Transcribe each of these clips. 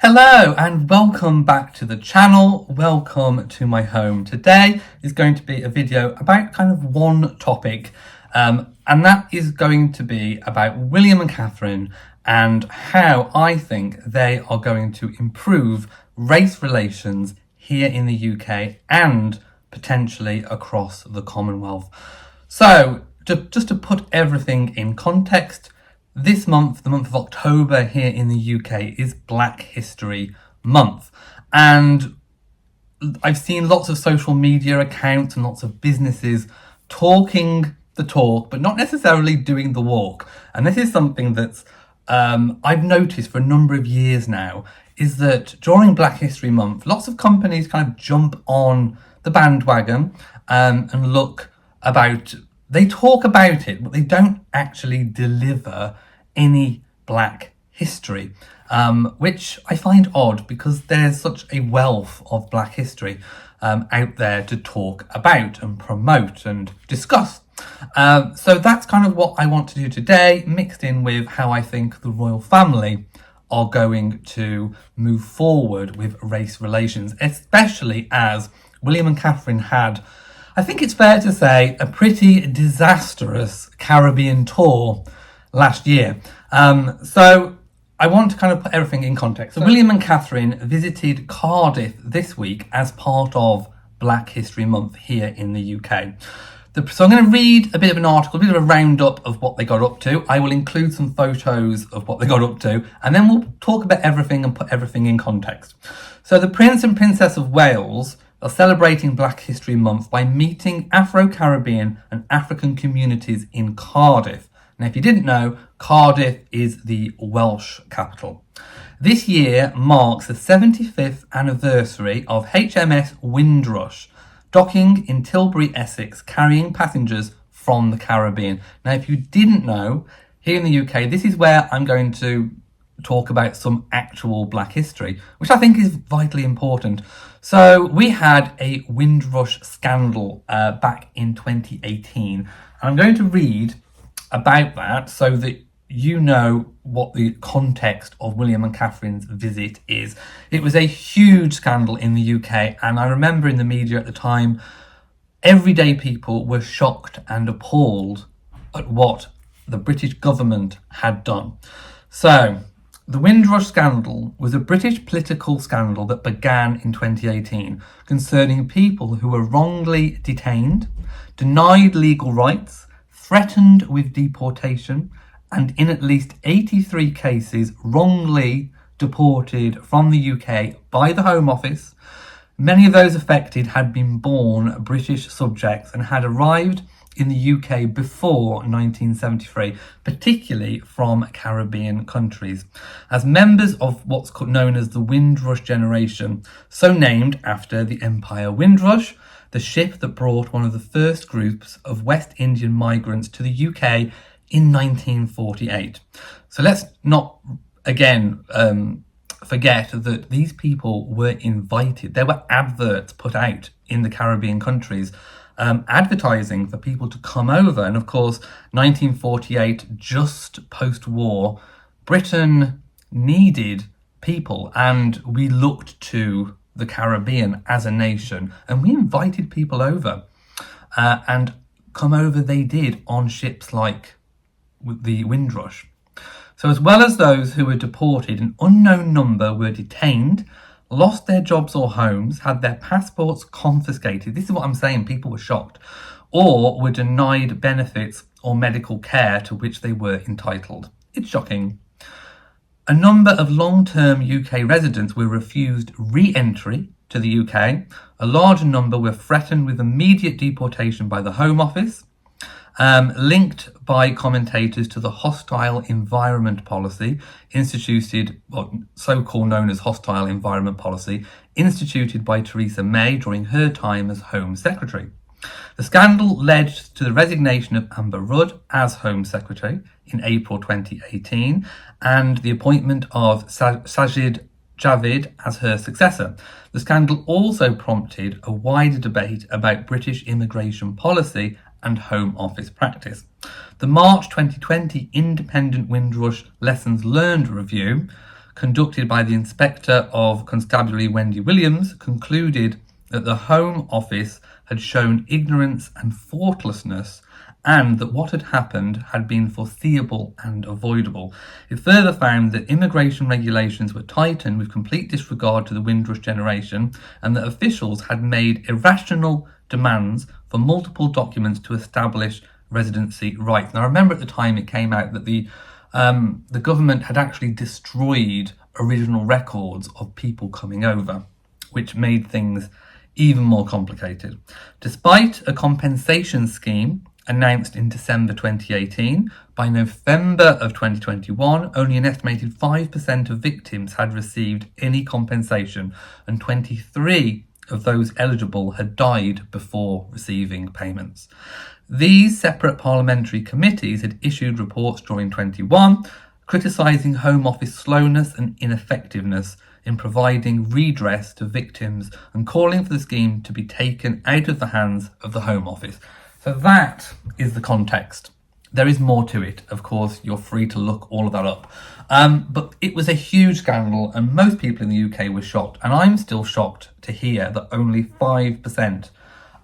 Hello and welcome back to the channel. Welcome to my home. Today is going to be a video about kind of one topic, and that is going to be about William and Catherine and how I think they are going to improve race relations here in the UK and potentially across the Commonwealth. So just to put everything in context, this month, the month of October here in the UK, is Black History Month. And I've seen lots of social media accounts and lots of businesses talking the talk, but not necessarily doing the walk. And this is something that's I've noticed for a number of years now, is that during Black History Month, lots of companies kind of jump on the bandwagon and they talk about it, but they don't actually deliver any Black history, which I find odd because there's such a wealth of Black history out there to talk about and promote and discuss. So that's kind of what I want to do today, mixed in with how I think the royal family are going to move forward with race relations, especially as William and Catherine had, I think it's fair to say, a pretty disastrous Caribbean tour last year. So I want to kind of put everything in context. So William and Catherine visited Cardiff this week as part of Black History Month here in the UK. So I'm going to read a bit of an article, a bit of a roundup of what they got up to. I will include some photos of what they got up to, and then we'll talk about everything and put everything in context. So the Prince and Princess of Wales are celebrating Black History Month by meeting Afro-Caribbean and African communities in Cardiff. Now, if you didn't know, Cardiff is the Welsh capital. This year marks the 75th anniversary of HMS Windrush, docking in Tilbury, Essex, carrying passengers from the Caribbean. Now, if you didn't know, here in the UK, this is where I'm going to talk about some actual Black history, which I think is vitally important. So we had a Windrush Scandal back in 2018, and I'm going to read about that so that you know what the context of William and Catherine's visit is. It was a huge scandal in the UK, and I remember in the media at the time, everyday people were shocked and appalled at what the British government had done. So the Windrush Scandal was a British political scandal that began in 2018 concerning people who were wrongly detained, denied legal rights, threatened with deportation, and in at least 83 cases wrongly deported from the UK by the Home Office. Many of those affected had been born British subjects and had arrived in the UK before 1973, particularly from Caribbean countries, as members of what's known as the Windrush generation, so named after the Empire Windrush, the ship that brought one of the first groups of West Indian migrants to the UK in 1948. So let's not, again, forget that these people were invited. There were adverts put out in the Caribbean countries advertising for people to come over. And of course, 1948, just post-war, Britain needed people, and we looked to the Caribbean as a nation, and we invited people over, and come over they did on ships like the Windrush. So as well as those who were deported, an unknown number were detained, lost their jobs or homes, had their passports confiscated. This is what I'm saying, people were shocked, or were denied benefits or medical care to which they were entitled. It's shocking. A number of long-term UK residents were refused re-entry to the UK. A larger number were threatened with immediate deportation by the Home Office, linked by commentators to the hostile environment policy instituted, or so-called known as hostile environment policy, instituted by Theresa May during her time as Home Secretary. The scandal led to the resignation of Amber Rudd as Home Secretary in April 2018 and the appointment of Sajid Javid as her successor. The scandal also prompted a wider debate about British immigration policy and Home Office practice. The March 2020 Independent Windrush Lessons Learned review conducted by the Inspector of Constabulary Wendy Williams, concluded that the Home Office had shown ignorance and thoughtlessness, and that what had happened had been foreseeable and avoidable. It further found that immigration regulations were tightened with complete disregard to the Windrush generation, and that officials had made irrational demands for multiple documents to establish residency rights. Now, I remember at the time it came out that the government had actually destroyed original records of people coming over, which made things even more complicated. Despite a compensation scheme announced in December 2018, by November of 2021, only an estimated 5% of victims had received any compensation, and 23 of those eligible had died before receiving payments. These separate parliamentary committees had issued reports during 21, criticising Home Office slowness and ineffectiveness in providing redress to victims and calling for the scheme to be taken out of the hands of the Home Office. So that is the context. There is more to it, of course. You're free to look all of that up. But it was a huge scandal, and most people in the UK were shocked. And I'm still shocked to hear that only 5%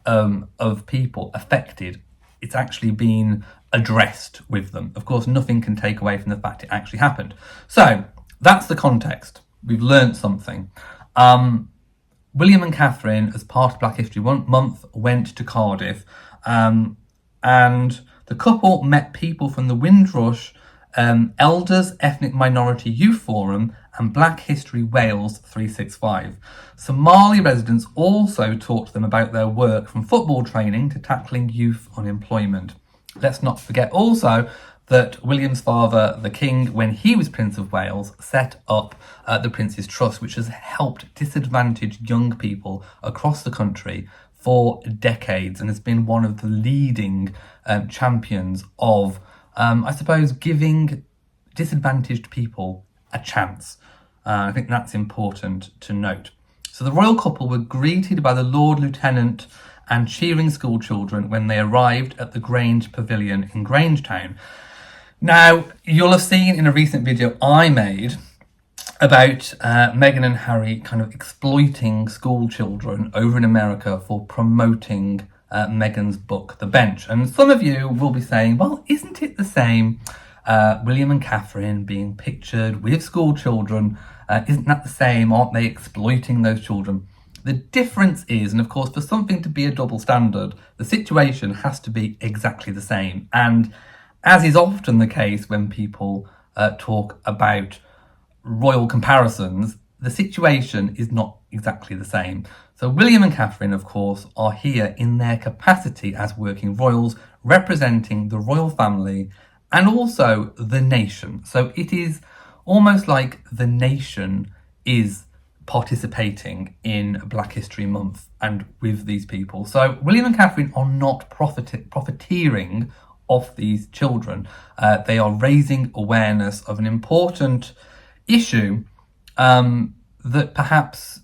of people affected, it's actually been addressed with them. Of course, nothing can take away from the fact it actually happened. So that's the context. We've learned something. William and Catherine, as part of Black History Month, went to Cardiff, and the couple met people from the Windrush Elders Ethnic Minority Youth Forum and Black History Wales 365. Somali residents also talked to them about their work, from football training to tackling youth unemployment. Let's not forget also that William's father, the King, when he was Prince of Wales, set up the Prince's Trust, which has helped disadvantaged young people across the country for decades, and has been one of the leading champions of, I suppose, giving disadvantaged people a chance. I think that's important to note. So the royal couple were greeted by the Lord Lieutenant and cheering school children when they arrived at the Grange Pavilion in Grangetown. Now, you'll have seen in a recent video I made about Meghan and Harry kind of exploiting school children over in America for promoting Meghan's book, The Bench. And some of you will be saying, well, isn't it the same? William and Catherine being pictured with school children, isn't that the same? Aren't they exploiting those children? The difference is, and of course, for something to be a double standard, the situation has to be exactly the same. And as is often the case when people talk about royal comparisons, the situation is not exactly the same. So William and Catherine, of course, are here in their capacity as working royals, representing the royal family and also the nation. So it is almost like the nation is participating in Black History Month and with these people. So William and Catherine are not profiteering off these children. They are raising awareness of an important issue that perhaps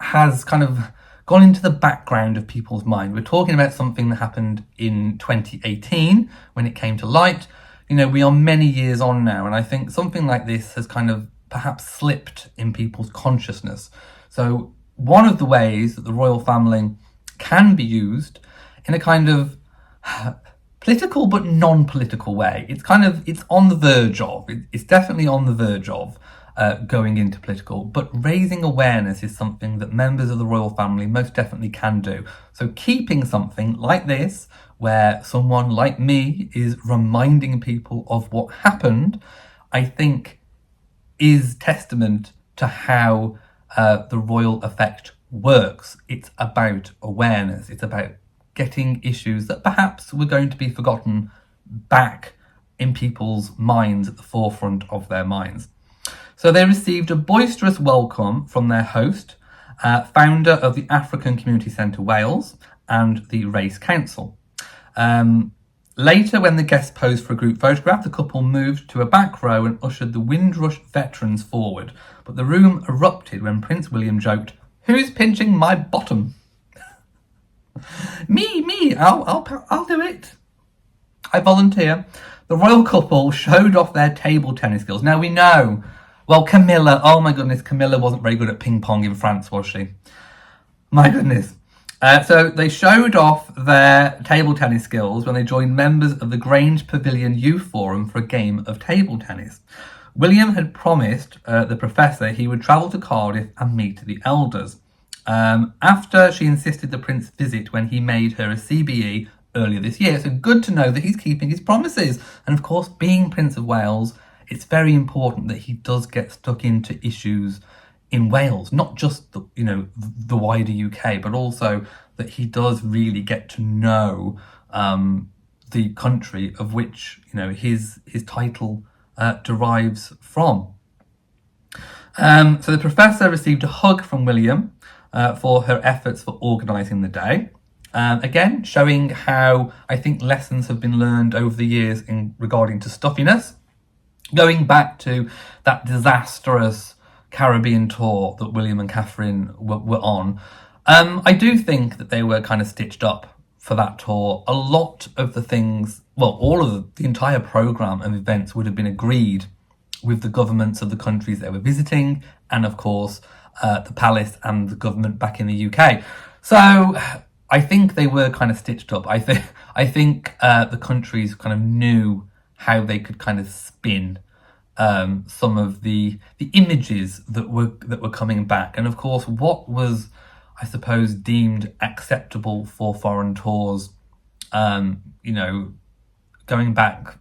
has kind of gone into the background of people's mind. We're talking about something that happened in 2018 when it came to light. You know, we are many years on now, and I think something like this has kind of perhaps slipped in people's consciousness. So one of the ways that the royal family can be used in a kind of political but non-political way, it's on the verge of, it's definitely on the verge of going into political, but raising awareness is something that members of the royal family most definitely can do. So keeping something like this, where someone like me is reminding people of what happened, I think is testament to how the royal effect works. It's about awareness. It's about getting issues that perhaps were going to be forgotten back in people's minds, at the forefront of their minds. So they received a boisterous welcome from their host, founder of the African Community Centre Wales and the Race Council. Later, when the guests posed for a group photograph, the couple moved to a back row and ushered the Windrush veterans forward. But the room erupted when Prince William joked, "Who's pinching my bottom?" Me, I'll do it. I volunteer. The royal couple showed off their table tennis skills. Now we know Well, Camilla, oh my goodness, Camilla wasn't very good at ping pong in France, was she? My goodness. So they showed off their table tennis skills when they joined members of the Grange Pavilion Youth Forum for a game of table tennis. William had promised the professor he would travel to Cardiff and meet the elders. After she insisted the prince visit when he made her a CBE earlier this year. So good to know that he's keeping his promises. And of course, being Prince of Wales, it's very important that he does get stuck into issues in Wales, not just the wider UK, but also that he does really get to know the country of which his title derives from. So the professor received a hug from William for her efforts for organising the day. Again, showing how I think lessons have been learned over the years in regarding to stuffiness. Going back to that disastrous Caribbean tour that William and Catherine were on, I do think that they were kind of stitched up for that tour. A lot of the things, well, all of the entire programme of events would have been agreed with the governments of the countries they were visiting, and of course the palace and the government back in the UK. So I think they were kind of stitched up. I think the countries kind of knew how they could kind of spin some of the images that were coming back, and of course what was, I suppose, deemed acceptable for foreign tours, going back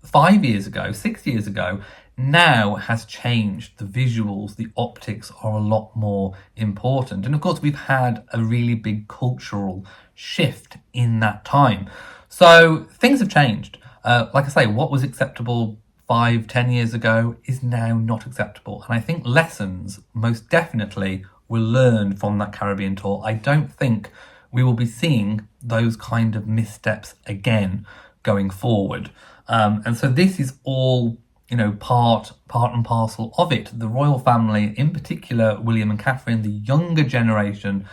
5 years ago, 6 years ago, now has changed. The visuals, the optics are a lot more important. And of course, we've had a really big cultural shift in that time. So things have changed. Like I say, what was acceptable 5-10 years ago is now not acceptable. And I think lessons most definitely were learned from that Caribbean tour. I don't think we will be seeing those kind of missteps again going forward. And so this is all part and parcel of it. The royal family, in particular William and Catherine, the younger generation,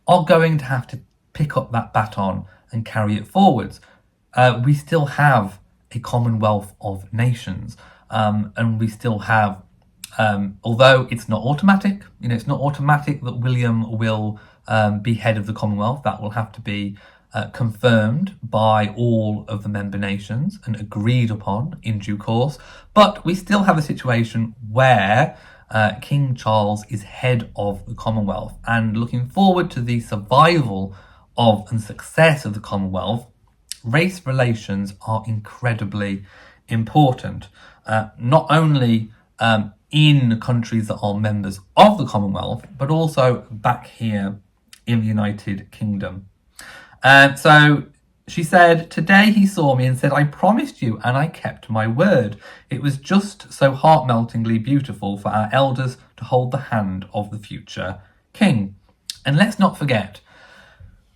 are going to have to pick up that baton and carry it forwards. We still have a Commonwealth of nations, and we still have, although it's not automatic, it's not automatic that William will be head of the Commonwealth. That will have to be confirmed by all of the member nations and agreed upon in due course. But we still have a situation where King Charles is head of the Commonwealth, and looking forward to the survival of and success of the Commonwealth, race relations are incredibly important, not only in countries that are members of the Commonwealth, but also back here in the United Kingdom. So she said, "Today he saw me and said, 'I promised you and I kept my word.' It was just so heart-meltingly beautiful for our elders to hold the hand of the future king." And let's not forget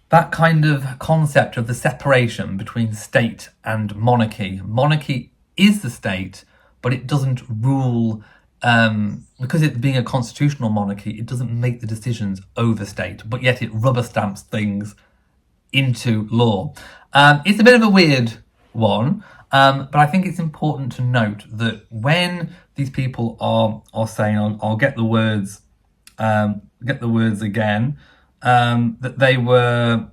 that kind of concept of the separation between state and monarchy. Monarchy is the state, but it doesn't rule, because it being a constitutional monarchy, it doesn't make the decisions over state, but yet it rubber stamps things into law. It's a bit of a weird one, but I think it's important to note that when these people are saying, I'll get the words again, that they were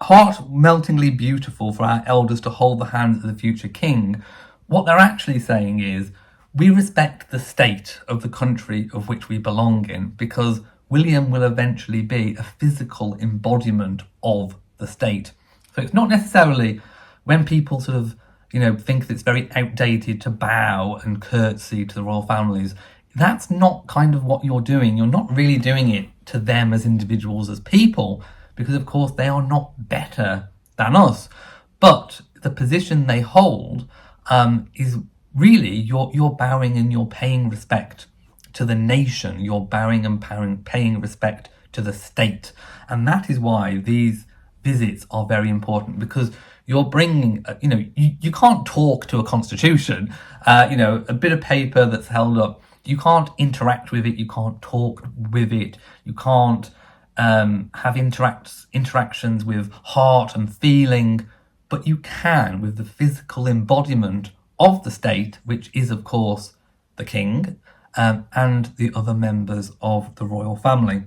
heart-meltingly beautiful for our elders to hold the hand of the future king. What they're actually saying is, we respect the state of the country of which we belong in, because William will eventually be a physical embodiment of the state. So it's not necessarily when people sort of, think that it's very outdated to bow and curtsy to the royal families. That's not kind of what you're doing. You're not really doing it to them as individuals, as people, because of course they are not better than us. But the position they hold is really you're bowing and you're paying respect to the nation. You're bowing and paying respect to the state. And that is why these visits are very important, because you're bringing, you can't talk to a constitution, a bit of paper that's held up. You can't interact with it. You can't talk with it. You can't have interactions with heart and feeling, but you can with the physical embodiment of the state, which is, of course, the king and the other members of the royal family.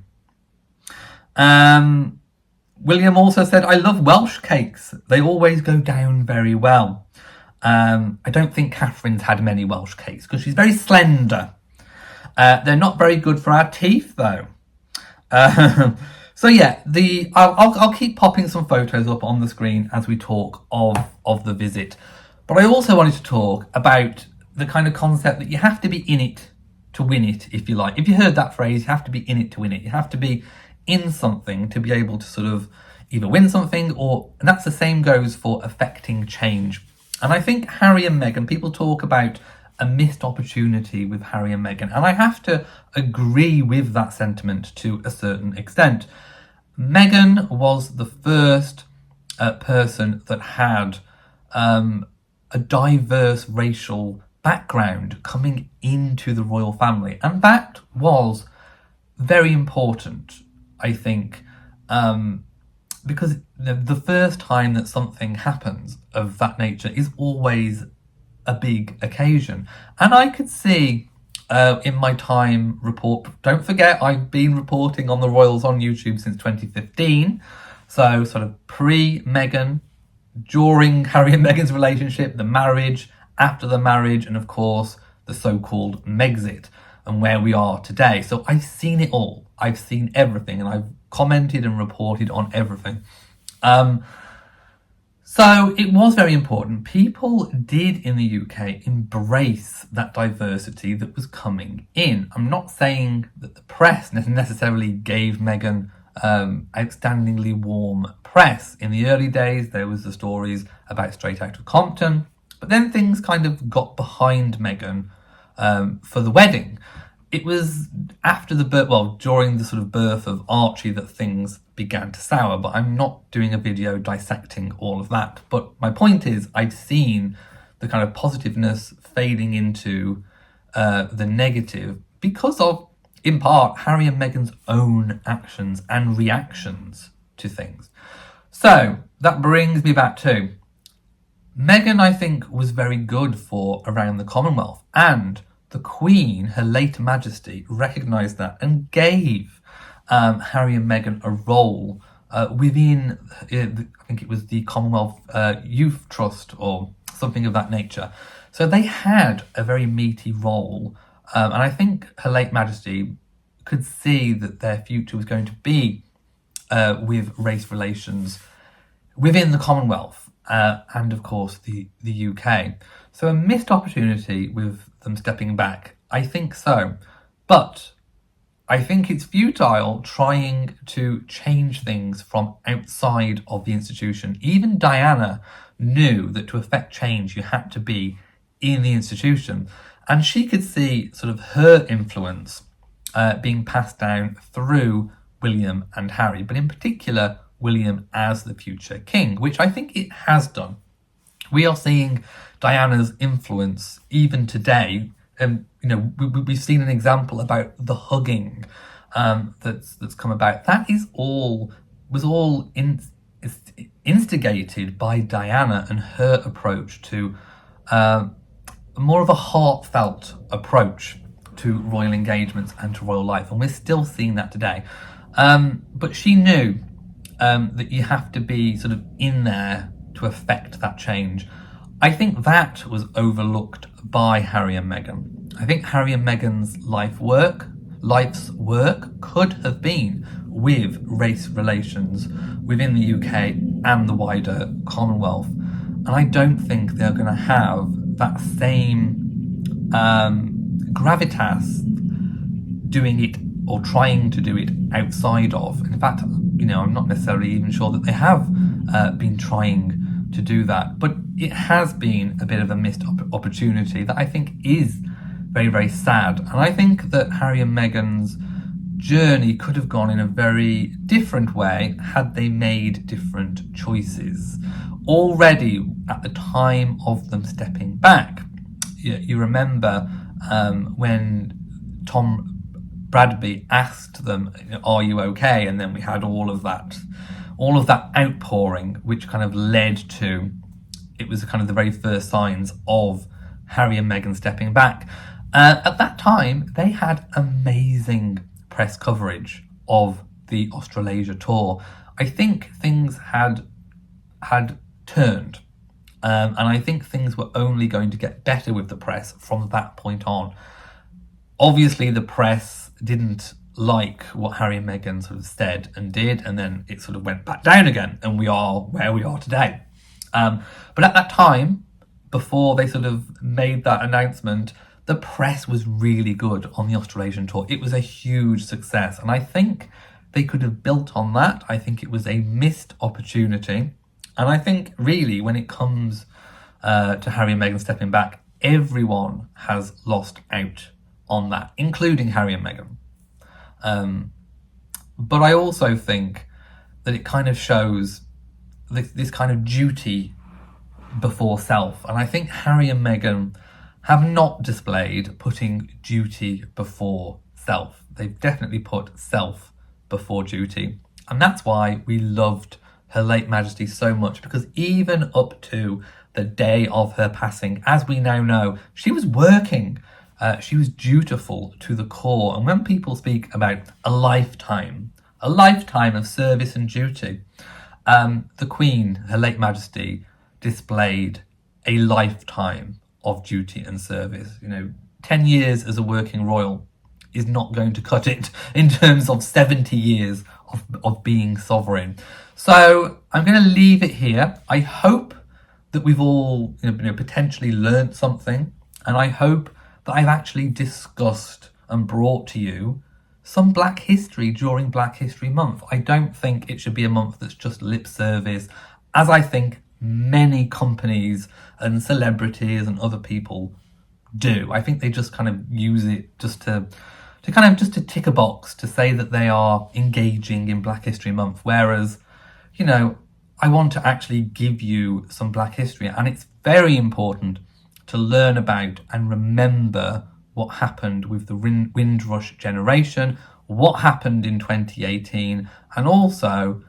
William also said, "I love Welsh cakes. They always go down very well." I don't think Catherine's had many Welsh cakes because she's very slender. They're not very good for our teeth, though. So yeah, I'll keep popping some photos up on the screen as we talk of the visit. But I also wanted to talk about the kind of concept that you have to be in it to win it, if you like. If you heard that phrase, you have to be in it to win it. You have to be in something to be able to sort of either win something and that's the same goes for affecting change. And I think Harry and Meghan, people talk about a missed opportunity with Harry and Meghan, and I have to agree with that sentiment to a certain extent. Meghan was the first person that had a diverse racial background coming into the royal family, and that was very important, I think, because the first time that something happens of that nature is always a big occasion. And I could see in my time don't forget, I've been reporting on the royals on YouTube since 2015, so sort of pre-Meghan, during Harry and Meghan's relationship, the marriage, after the marriage, and of course the so-called Megxit, and where we are today. So I've seen it all. I've seen everything, and I've commented and reported on everything. So it was very important. People did in the UK embrace that diversity that was coming in. I'm not saying that the press necessarily gave Meghan outstandingly warm press. In the early days, there was the stories about Straight Outta Compton, but then things kind of got behind Meghan for the wedding. It was after during the sort of birth of Archie that things began to sour, but I'm not doing a video dissecting all of that. But my point is, I've seen the kind of positiveness fading into the negative because of, in part, Harry and Meghan's own actions and reactions to things. So that brings me back to Meghan, I think, was very good for around the Commonwealth, and the Queen, Her late Majesty, recognised that and gave Harry and Meghan a role within, I think it was the Commonwealth Youth Trust or something of that nature. So they had a very meaty role, and I think Her late Majesty could see that their future was going to be with race relations within the Commonwealth and, of course, the UK. So a missed opportunity with them stepping back, I think so. But I think it's futile trying to change things from outside of the institution. Even Diana knew that to effect change, you had to be in the institution. And she could see sort of her influence being passed down through William and Harry, but in particular, William as the future king, which I think it has done. We are seeing Diana's influence even today. We've seen an example about the hugging that's come about. That was all instigated by Diana and her approach to more of a heartfelt approach to royal engagements and to royal life, and we're still seeing that today. But she knew that you have to be sort of in there to affect that change. I think that was overlooked by Harry and Meghan. I think Harry and Meghan's life's work could have been with race relations within the UK and the wider Commonwealth. And I don't think they're going to have that same gravitas doing it or trying to do it outside of. In fact, I'm not necessarily even sure that they have been trying to do that. But it has been a bit of a missed opportunity that I think is very, very sad. And I think that Harry and Meghan's journey could have gone in a very different way had they made different choices. Already at the time of them stepping back, you remember when Tom Bradby asked them, "Are you okay?" And then we had all of that outpouring, which kind of led to, it was kind of the very first signs of Harry and Meghan stepping back. At that time, they had amazing press coverage of the Australasia tour. I think things had turned, and I think things were only going to get better with the press from that point on. Obviously, the press didn't like what Harry and Meghan sort of said and did, and then it sort of went back down again, and we are where we are today. But at that time, before they sort of made that announcement, the press was really good on the Australasian tour. It was a huge success, and I think they could have built on that. I think it was a missed opportunity, and I think really when it comes to Harry and Meghan stepping back, everyone has lost out on that, including Harry and Meghan. But I also think that it kind of shows this kind of duty before self. And I think Harry and Meghan have not displayed putting duty before self. They've definitely put self before duty. And that's why we loved Her Late Majesty so much, because even up to the day of her passing, as we now know, she was working. She was dutiful to the core. And when people speak about a lifetime of service and duty, the Queen, Her Late Majesty, displayed a lifetime of duty and service. 10 years as a working royal is not going to cut it in terms of 70 years of being sovereign. So I'm going to leave it here. I hope that we've all potentially learned something, and I hope that I've actually discussed and brought to you some Black history during Black History Month. I don't think it should be a month that's just lip service, as I think many companies and celebrities and other people do. I think they just kind of use it just to tick a box to say that they are engaging in Black History Month, whereas, I want to actually give you some Black history, and it's very important to learn about and remember what happened with the Windrush generation, what happened in 2018, and also,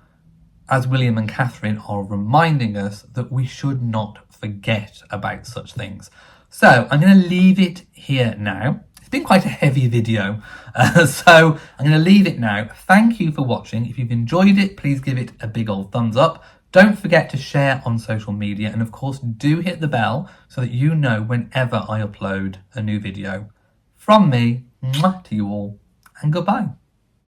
as William and Catherine are reminding us, that we should not forget about such things. So I'm going to leave it here now. It's been quite a heavy video, so I'm going to leave it now. Thank you for watching. If you've enjoyed it, please give it a big old thumbs up. Don't forget to share on social media, and of course do hit the bell so that you know whenever I upload a new video. From me, mwah, to you all, and goodbye.